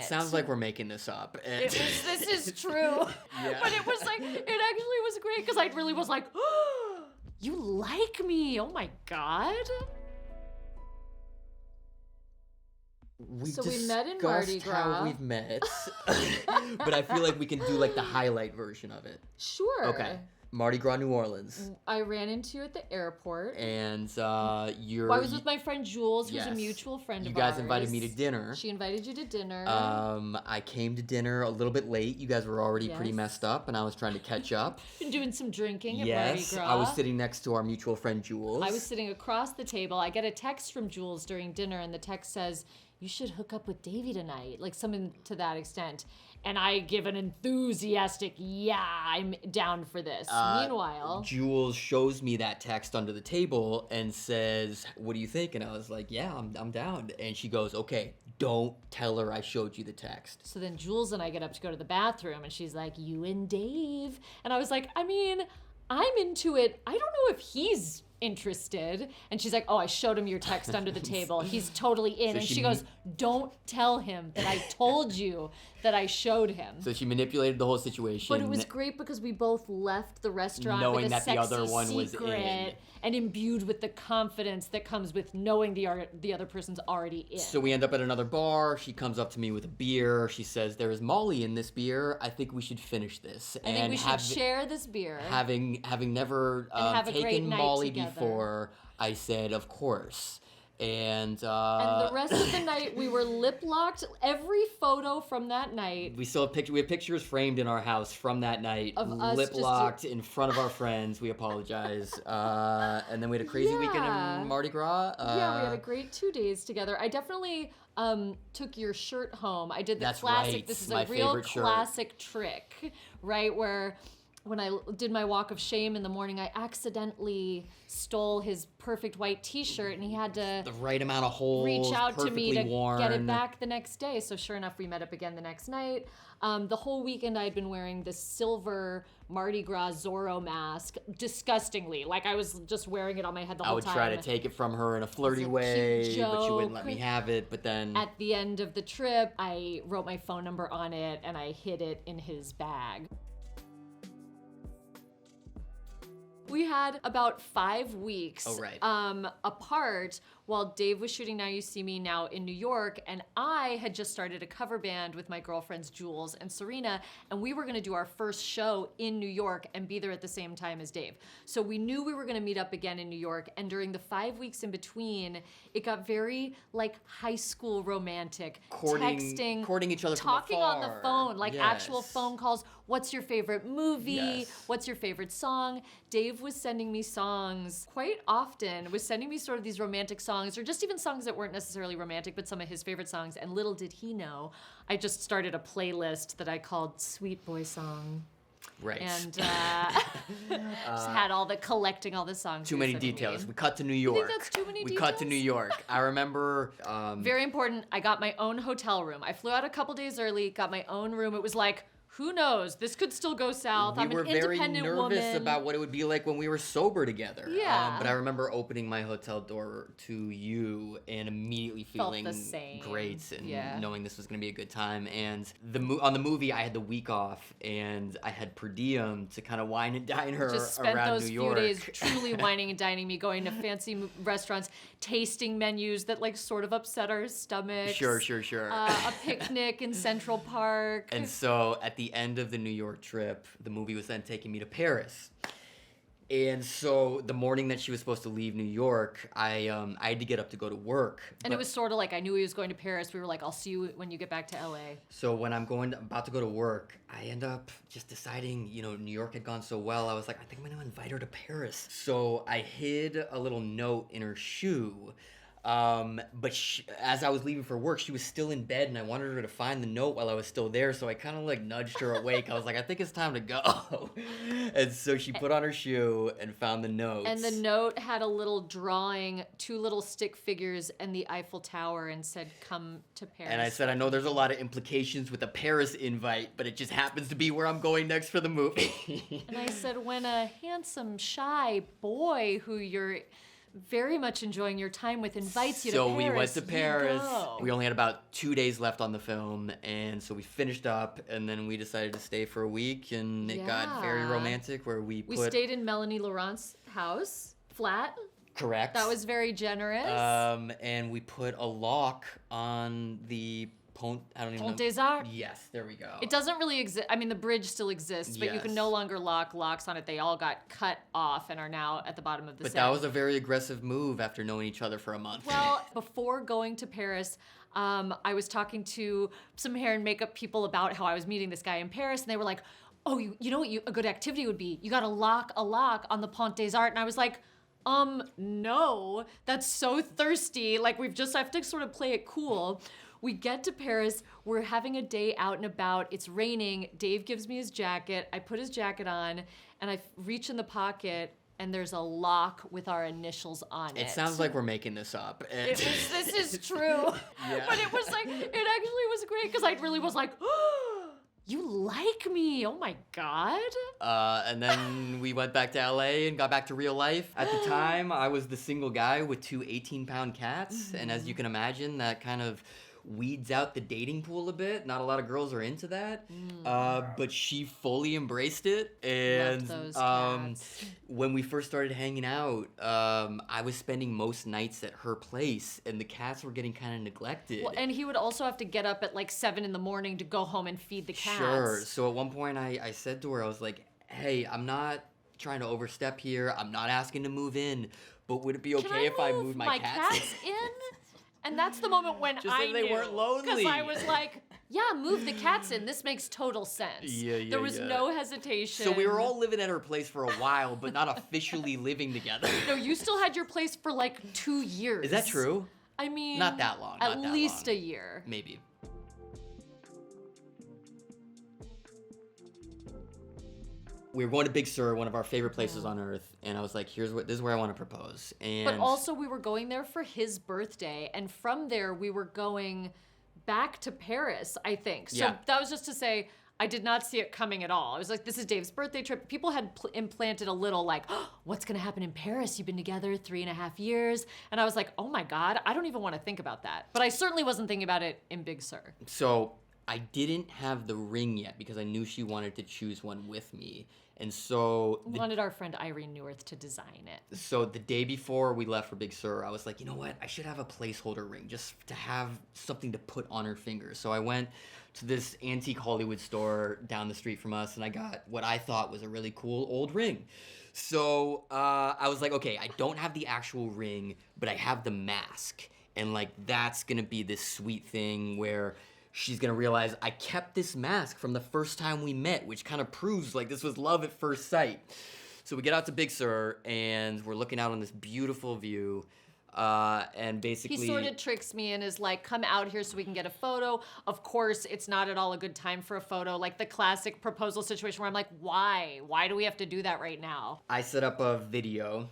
sounds like we're making this up. This is true. Yeah. But it was like, it actually was great because I really was like, oh, you like me. Oh my God. So we met in Mardi Gras. How we've met, but I feel like we can do like the highlight version of it. Sure. Okay. Mardi Gras, New Orleans. I ran into you at the airport. And I was with my friend Jules, who's a mutual friend of ours. You guys invited me to dinner. She invited you to dinner. I came to dinner a little bit late. You guys were already pretty messed up, and I was trying to catch up. Been doing some drinking at Mardi Gras. I was sitting next to our mutual friend Jules. I was sitting across the table. I get a text from Jules during dinner, and the text says, you should hook up with Davey tonight, like something to that extent. And I give an enthusiastic, yeah, I'm down for this. Meanwhile, Jules shows me that text under the table and says, what do you think? And I was like, yeah, I'm down. And she goes, okay, don't tell her I showed you the text. So then Jules and I get up to go to the bathroom, and she's like, you and Dave. And I was like, I mean, I'm into it. I don't know if he's interested. And she's like, oh, I showed him your text under the table. He's totally in. So and she goes, don't tell him that I told you that I showed him. So she manipulated the whole situation. But it was great because we both left the restaurant knowing with a that sexy the other one was secret and imbued with the confidence that comes with knowing the other person's already in. So we end up at another bar. She comes up to me with a beer. She says, there is Molly in this beer. I think we should finish this. I think we should share this beer. Having never taken Molly before, I said, of course. And the rest of the night, we were lip-locked. Every photo from that night. We still have we have pictures framed in our house from that night. Of us lip-locked in front of our friends. We apologize. And then we had a crazy weekend in Mardi Gras. We had a great 2 days together. I definitely took your shirt home. I did the classic. Right. This is a real classic trick, right? Where when I did my walk of shame in the morning, I accidentally stole his perfect white t-shirt, and he had to the right amount of holes, reach out to me to worn. Get it back the next day. So sure enough, we met up again the next night. The whole weekend I'd been wearing this silver Mardi Gras Zorro mask, disgustingly. Like I was just wearing it on my head the whole time. I would try to take it from her in a flirty way, but she wouldn't let me have it. But then at the end of the trip, I wrote my phone number on it and I hid it in his bag. We had about 5 weeks apart while Dave was shooting Now You See Me Now in New York, and I had just started a cover band with my girlfriends Jules and Serena, and we were going to do our first show in New York and be there at the same time as Dave. So we knew we were going to meet up again in New York, and during the 5 weeks in between, it got very like high school romantic, texting, courting each other talking from afar. On the phone, like actual phone calls. What's your favorite movie? Yes. What's your favorite song? Dave was sending me songs quite often, was sending me sort of these romantic songs, or just even songs that weren't necessarily romantic, but some of his favorite songs. And little did he know, I just started a playlist that I called Sweet Boy Song. Right. And just had collecting all the songs. Too many details. We cut to New York. You think that's too many details? We cut to New York. I remember... Very important, I got my own hotel room. I flew out a couple days early, got my own room. It was like, who knows? This could still go south. I'm an independent woman. We were very nervous about what it would be like when we were sober together. Yeah. But I remember opening my hotel door to you and immediately feeling great and knowing this was going to be a good time. And on the movie, I had the week off and I had per diem to kind of wine and dine her just around New York. Just spent those few days truly wining and dining me, going to fancy restaurants, tasting menus that like sort of upset our stomachs. Sure. A picnic in Central Park. And so at the end of the New York trip, the movie was then taking me to Paris. And so the morning that she was supposed to leave New York, I had to get up to go to work. And it was sort of like I knew he was going to Paris. We were like, I'll see you when you get back to LA. So when I'm about to go to work, I end up just deciding, New York had gone so well. I was like, I think I'm going to invite her to Paris. So I hid a little note in her shoe. But as I was leaving for work, she was still in bed, and I wanted her to find the note while I was still there, so I kind of like nudged her awake. I was like, I think it's time to go. And so she put on her shoe and found the note. And the note had a little drawing, 2 little stick figures and the Eiffel Tower, and said, come to Paris. And I said, I know there's a lot of implications with a Paris invite, but it just happens to be where I'm going next for the movie. And I said, when a handsome, shy boy who you're very much enjoying your time with invites you to So Paris. we went to Paris. Go. We only had about 2 days left on the film, and so we finished up, and then we decided to stay for a week, and it got very romantic where we stayed in Melanie Laurent's house, flat. Correct. That was very generous. And we put a lock on the Pont des Arts. Yes, there we go. It doesn't really exist. I mean, the bridge still exists, but you can no longer lock locks on it. They all got cut off and are now at the bottom of the set. But that was a very aggressive move after knowing each other for a month. Well, before going to Paris, I was talking to some hair and makeup people about how I was meeting this guy in Paris, and they were like, oh, you know what a good activity would be? You got to lock a lock on the Pont des Arts. And I was like, no, that's so thirsty. Like, I have to sort of play it cool. We get to Paris, we're having a day out and about, it's raining, Dave gives me his jacket, I put his jacket on, and I reach in the pocket, and there's a lock with our initials on it. It sounds like we're making this up. This is true. Yeah. But it was like, it actually was great, because I really was like, oh, you like me, oh my God. And then we went back to LA and got back to real life. At the time, I was the single guy with 2 18-pound cats, and as you can imagine, that kind of weeds out the dating pool a bit. Not a lot of girls are into that. But she fully embraced it. And those cats. When we first started hanging out, I was spending most nights at her place, and the cats were getting kind of neglected. Well, and he would also have to get up at like 7 a.m. to go home and feed the cats. Sure. So at one point I said to her, I was like, hey, I'm not trying to overstep here. I'm not asking to move in, but would it be okay if I moved my cats in? And that's the moment when Just so they weren't lonely. Because I was like, yeah, move the cats in. This makes total sense. There was no hesitation. So we were all living at her place for a while, but not officially living together. No, you still had your place for like 2 years. Is that true? I mean, not that long. At least a year. Maybe. We were going to Big Sur, one of our favorite places on earth, and I was like, this is where I want to propose. And but also we were going there for his birthday, and from there we were going back to Paris, I think. So that was just to say, I did not see it coming at all. I was like, this is Dave's birthday trip. People had implanted a little like, oh, what's gonna happen in Paris? You've been together 3.5 years. And I was like, oh my God, I don't even want to think about that. But I certainly wasn't thinking about it in Big Sur. So I didn't have the ring yet because I knew she wanted to choose one with me. And so wanted our friend Irene Neworth to design it. So the day before we left for Big Sur, I was like, you know what? I should have a placeholder ring just to have something to put on her finger. So I went to this antique Hollywood store down the street from us, and I got what I thought was a really cool old ring. So I was like, okay, I don't have the actual ring, but I have the mask. And like, that's gonna be this sweet thing where she's gonna realize I kept this mask from the first time we met, which kind of proves like this was love at first sight. So we get out to Big Sur, and we're looking out on this beautiful view. And basically, he sort of tricks me and is like, come out here so we can get a photo. Of course, it's not at all a good time for a photo. Like the classic proposal situation where I'm like, why? Why do we have to do that right now? I set up a video.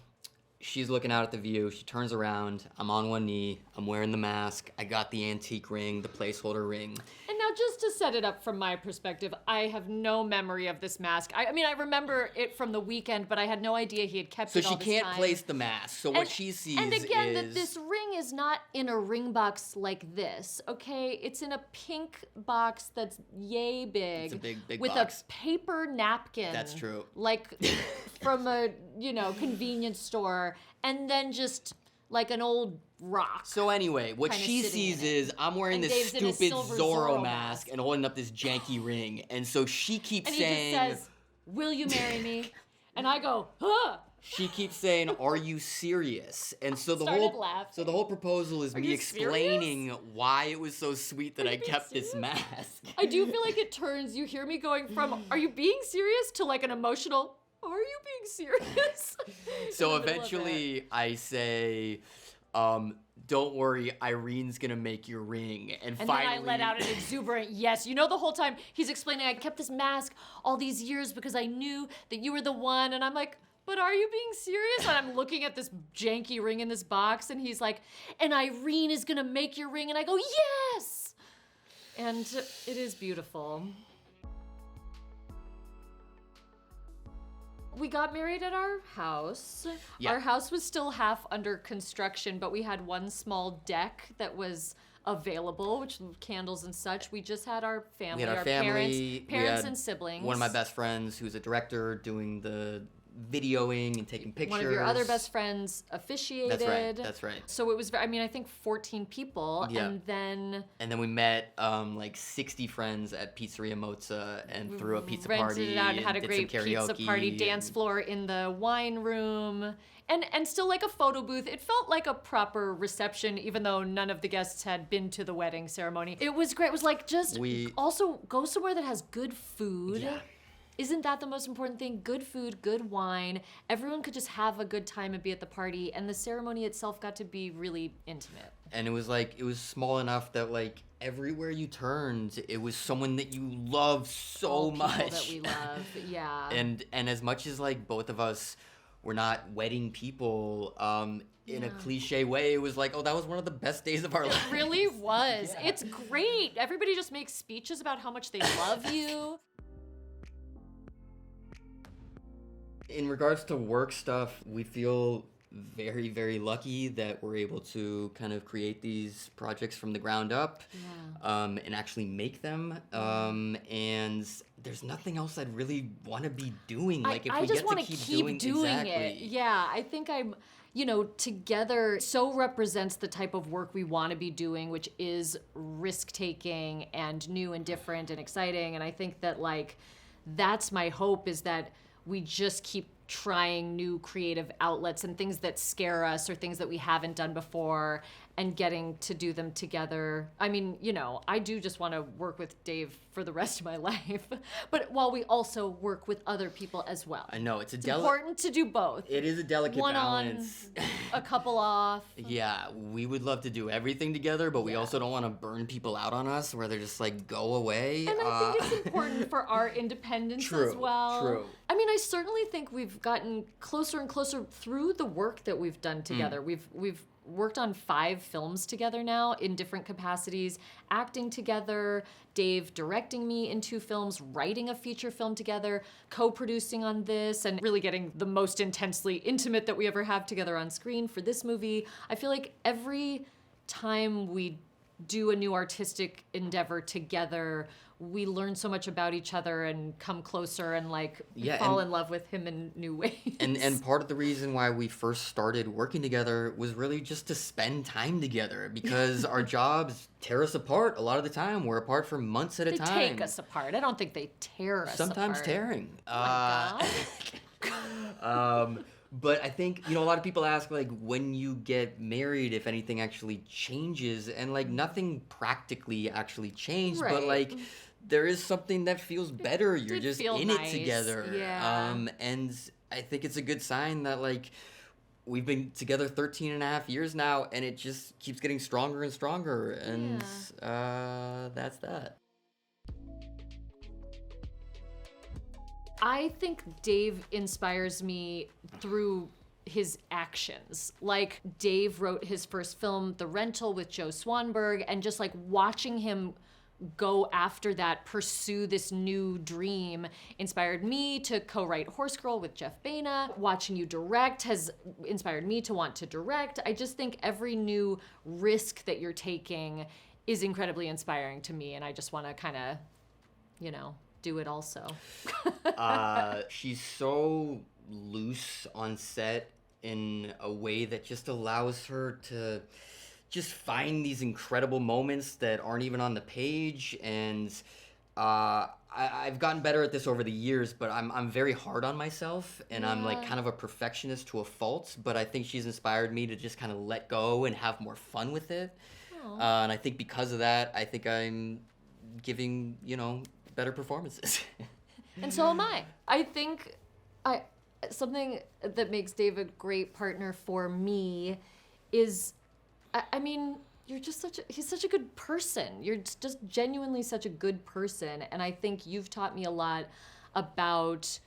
She's looking out at the view. She turns around. I'm on one knee. I'm wearing the mask. I got the antique ring, the placeholder ring. And now just to set it up from my perspective, I have no memory of this mask. I mean, I remember it from the weekend, but I had no idea he had kept it all this time. So she can't place the mask. So what she sees is... And again, that this ring is not in a ring box like this, okay? It's in a pink box that's yay big. It's a big with box. A paper napkin. That's true. Like from a, convenience store. And then just like an old rock. So anyway, what she sees is I'm wearing this stupid Zorro mask and holding up this janky ring. And so she keeps saying... And he just says, will you marry me? And I go, huh? She keeps saying, are you serious? And so the whole proposal is me explaining why it was so sweet that I kept this mask. I do feel like it turns, you hear me going from, are you being serious, to like an emotional, are you being serious? So eventually I say, don't worry, Irene's gonna make your ring. And finally... then I let out an exuberant yes. The whole time he's explaining, I kept this mask all these years because I knew that you were the one. And I'm like, but are you being serious? And I'm looking at this janky ring in this box, and he's like, and Irene is gonna make your ring. And I go, yes! And it is beautiful. we got married at our house. Yeah. Our house was still half under construction, but we had one small deck that was available, which candles and such. We just had our family, We had our family, parents and siblings. One of my best friends who's a director doing the videoing and taking pictures. One of your other best friends officiated. That's right. So it was, I think 14 people. Yeah. And then we met like 60 friends at Pizzeria Mozza and threw a pizza party. Rented it out and had a did great some pizza party, dance floor in the wine room. And still like a photo booth. It felt like a proper reception, even though none of the guests had been to the wedding ceremony. It was great. It was like also go somewhere that has good food. Yeah. Isn't that the most important thing? Good food, good wine. Everyone could just have a good time and be at the party. And the ceremony itself got to be really intimate. And it was small enough that like everywhere you turned, it was someone that you love so much. People that we love, yeah. And as much as like both of us were not wedding people, in a cliche way, it was like, oh, that was one of the best days of our lives. It really was. Yeah. It's great. Everybody just makes speeches about how much they love you. In regards to work stuff, we feel very, very lucky that we're able to kind of create these projects from the ground up, and actually make them. And there's nothing else I'd really want to be doing. Like, if we get to keep doing it. Exactly. Yeah, I think I'm, together so represents the type of work we want to be doing, which is risk-taking and new and different and exciting. And I think that, like, that's my hope, is that we just keep trying new creative outlets and things that scare us or things that we haven't done before and getting to do them together. I mean, I do just want to work with Dave for the rest of my life, but while we also work with other people as well. I know, it's important to do both. It is a delicate balance. On, a couple off. Yeah, we would love to do everything together, but we also don't want to burn people out on us where they're just like, go away. And I think it's important for our independence as well. True. I mean, I certainly think we've gotten closer and closer through the work that we've done together. We've worked on 5 films together now in different capacities, acting together, Dave directing me in 2 films, writing a feature film together, co-producing on this, and really getting the most intensely intimate that we ever have together on screen for this movie. I feel like every time we do a new artistic endeavor together, we learn so much about each other and come closer and fall in love with him in new ways. And part of the reason why we first started working together was really just to spend time together, because our jobs tear us apart a lot of the time. We're apart for months at a time. They take us apart. I don't think they tear us Sometimes apart. tearing. Oh my God. But I think, a lot of people ask, like, when you get married, if anything actually changes, and, like, nothing practically actually changed, but, like, there is something that feels better. You're just in it together. Yeah. And I think it's a good sign that, like, we've been together 13 and a half years now, and it just keeps getting stronger and stronger, and that's that. I think Dave inspires me through his actions. Like, Dave wrote his first film, The Rental, with Joe Swanberg, and just like watching him go after that, pursue this new dream, inspired me to co-write Horse Girl with Jeff Baina. Watching you direct has inspired me to want to direct. I just think every new risk that you're taking is incredibly inspiring to me, and I just want to kind of, do it also. She's so loose on set in a way that just allows her to just find these incredible moments that aren't even on the page. And I've gotten better at this over the years, but I'm very hard on myself, and I'm like kind of a perfectionist to a fault. But I think she's inspired me to just kind of let go and have more fun with it. And I think because of that, I think I'm giving, better performances. And so am I. I think something that makes Dave a great partner for me is, I mean, he's such a good person. You're just genuinely such a good person. And I think you've taught me a lot about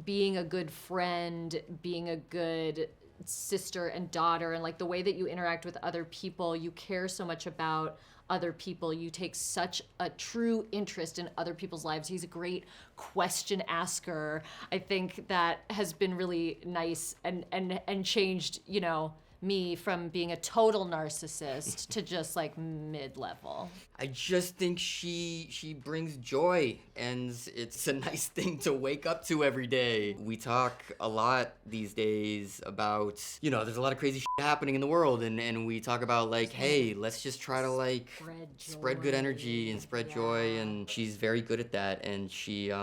being a good friend, being a good sister and daughter, and like the way that you interact with other people. You care so much about other people. You take such a true interest in other people's lives. He's a great question asker. I think that has been really nice and changed, you know, me from being a total narcissist to just like mid-level. I just think she brings joy, and it's a nice thing to wake up to every day. We talk a lot these days about, you know, there's a lot of crazy shit happening in the world, and we talk about like, hey, let's just try to like spread good energy and spread joy, and she's very good at that, and she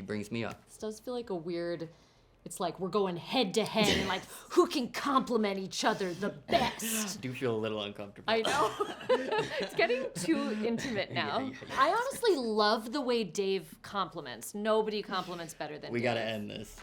brings me up. This does feel like a weird, it's like we're going head to head and like who can compliment each other the best. I do feel a little uncomfortable. I know. It's getting too intimate now. Yeah. I honestly love the way Dave compliments. Nobody compliments better than Dave. We gotta end this.